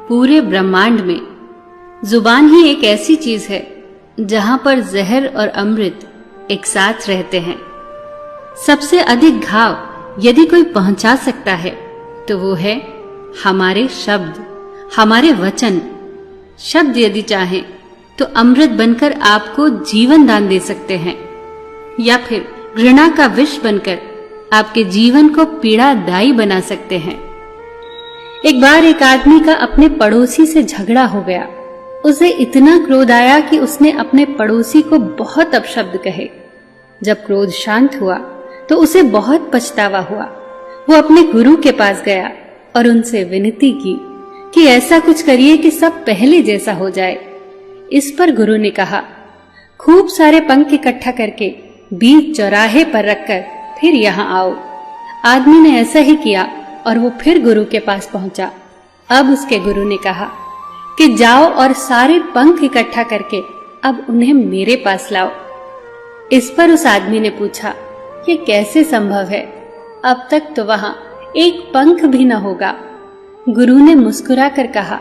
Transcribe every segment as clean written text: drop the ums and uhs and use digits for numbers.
पूरे ब्रह्मांड में जुबान ही एक ऐसी चीज है जहां पर जहर और अमृत एक साथ रहते हैं। सबसे अधिक घाव यदि कोई पहुंचा सकता है तो वो है हमारे शब्द, हमारे वचन। शब्द यदि चाहें तो अमृत बनकर आपको जीवन दान दे सकते हैं, या फिर घृणा का विष बनकर आपके जीवन को पीड़ादायी बना सकते हैं। एक बार एक आदमी का अपने पड़ोसी से झगड़ा हो गया। उसे इतना क्रोध आया कि उसने अपने पड़ोसी को बहुत अपशब्द कहे। जब क्रोध शांत हुआ तो उसे बहुत पछतावा हुआ। वो अपने गुरु के पास गया और उनसे विनती की कि ऐसा कुछ करिए कि सब पहले जैसा हो जाए। इस पर गुरु ने कहा, खूब सारे पंख इकट्ठा करके बीच चौराहे पर रखकर फिर यहाँ आओ। आदमी ने ऐसा ही किया और वो फिर गुरु के पास पहुंचा। अब उसके गुरु ने कहा कि जाओ और सारे पंख इकट्ठा करके अब उन्हें मेरे पास लाओ। इस पर उस आदमी ने पूछा, ये कैसे संभव है? अब तक तो वहां एक पंख भी न होगा। गुरु ने मुस्कुराकर कहा,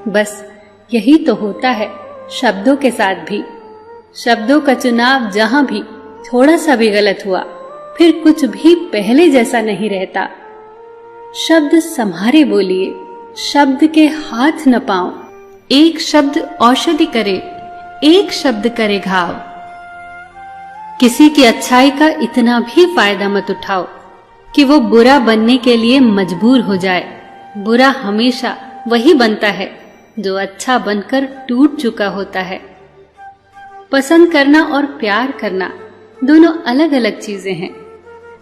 बस यही तो होता है शब्दों के साथ भी। शब्दों का चुनाव जहां भी थोड़ा सा भी गलत हुआ फिर कुछ भी पहले जैसा नहीं रहता। शब्द संभारे बोलिए, शब्द के हाथ न पाओ। एक शब्द औषधि करे, एक शब्द करे घाव। किसी की अच्छाई का इतना भी फायदा मत उठाओ कि वो बुरा बनने के लिए मजबूर हो जाए। बुरा हमेशा वही बनता है जो अच्छा बनकर टूट चुका होता है। पसंद करना और प्यार करना दोनों अलग अलग चीजें हैं।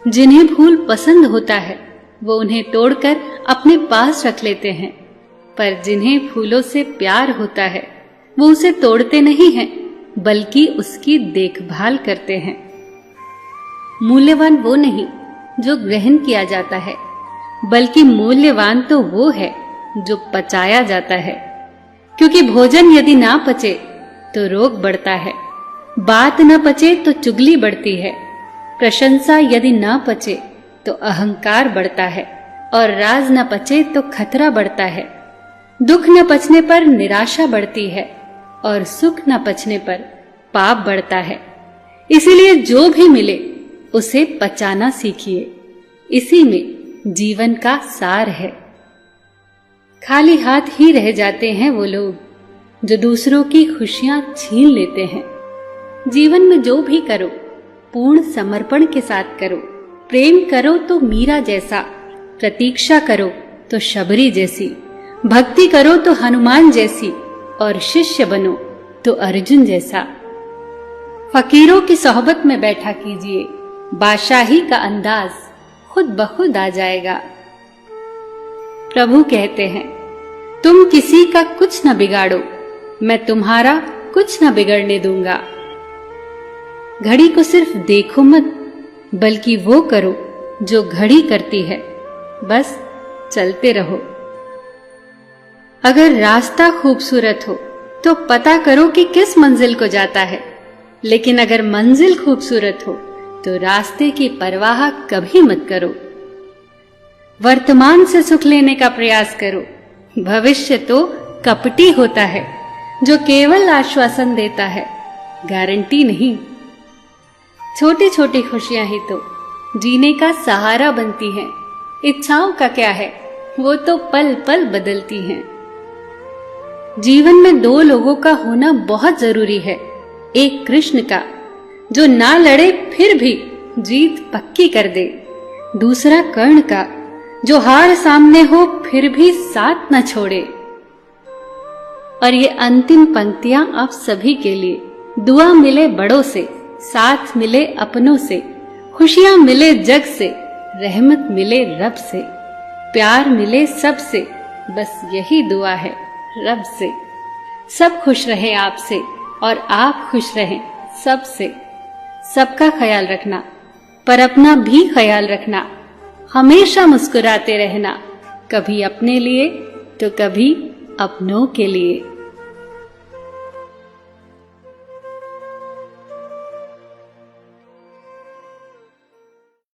जिन्हें फूल पसंद होता है वो उन्हें तोड़कर अपने पास रख लेते हैं, पर जिन्हें फूलों से प्यार होता है वो उसे तोड़ते नहीं हैं बल्कि उसकी देखभाल करते हैं। मूल्यवान वो नहीं जो ग्रहण किया जाता है, बल्कि मूल्यवान तो वो है जो पचाया जाता है। क्योंकि भोजन यदि ना पचे तो रोग बढ़ता है, बात न पचे तो चुगली बढ़ती है, प्रशंसा यदि ना पचे तो अहंकार बढ़ता है, और राज न पचे तो खतरा बढ़ता है। दुख न पचने पर निराशा बढ़ती है, और सुख न पचने पर पाप बढ़ता है। इसीलिए जो भी मिले उसे पचाना सीखिए। इसी में जीवन का सार है। खाली हाथ ही रह जाते हैं वो लोग जो दूसरों की खुशियां छीन लेते हैं। जीवन में जो भी करो पूर्ण समर्पण के साथ करो। प्रेम करो तो मीरा जैसा, प्रतीक्षा करो तो शबरी जैसी, भक्ति करो तो हनुमान जैसी, और शिष्य बनो तो अर्जुन जैसा। फकीरों की सोहबत में बैठा कीजिए, बादशाही का अंदाज खुद ब खुद आ जाएगा। प्रभु कहते हैं, तुम किसी का कुछ न बिगाड़ो, मैं तुम्हारा कुछ न बिगड़ने दूंगा। घड़ी को सिर्फ देखो मत, बल्कि वो करो जो घड़ी करती है। बस चलते रहो। अगर रास्ता खूबसूरत हो तो पता करो कि किस मंजिल को जाता है, लेकिन अगर मंजिल खूबसूरत हो तो रास्ते की परवाह कभी मत करो। वर्तमान से सुख लेने का प्रयास करो। भविष्य तो कपटी होता है जो केवल आश्वासन देता है, गारंटी नहीं। छोटी छोटी खुशियां ही तो जीने का सहारा बनती हैं। इच्छाओं का क्या है, वो तो पल पल बदलती हैं। जीवन में दो लोगों का होना बहुत जरूरी है। एक कृष्ण का जो ना लड़े फिर भी जीत पक्की कर दे, दूसरा कर्ण का जो हार सामने हो फिर भी साथ न छोड़े। और ये अंतिम पंक्तियां आप सभी के लिए। दुआ मिले बड़ों से, साथ मिले अपनों से, खुशियां मिले जग से, रहमत मिले रब से, प्यार मिले सबसे, बस यही दुआ है रब से। सब खुश रहे आपसे और आप खुश रहें सबसे। सबका ख्याल रखना पर अपना भी ख्याल रखना। हमेशा मुस्कुराते रहना, कभी अपने लिए तो कभी अपनों के लिए।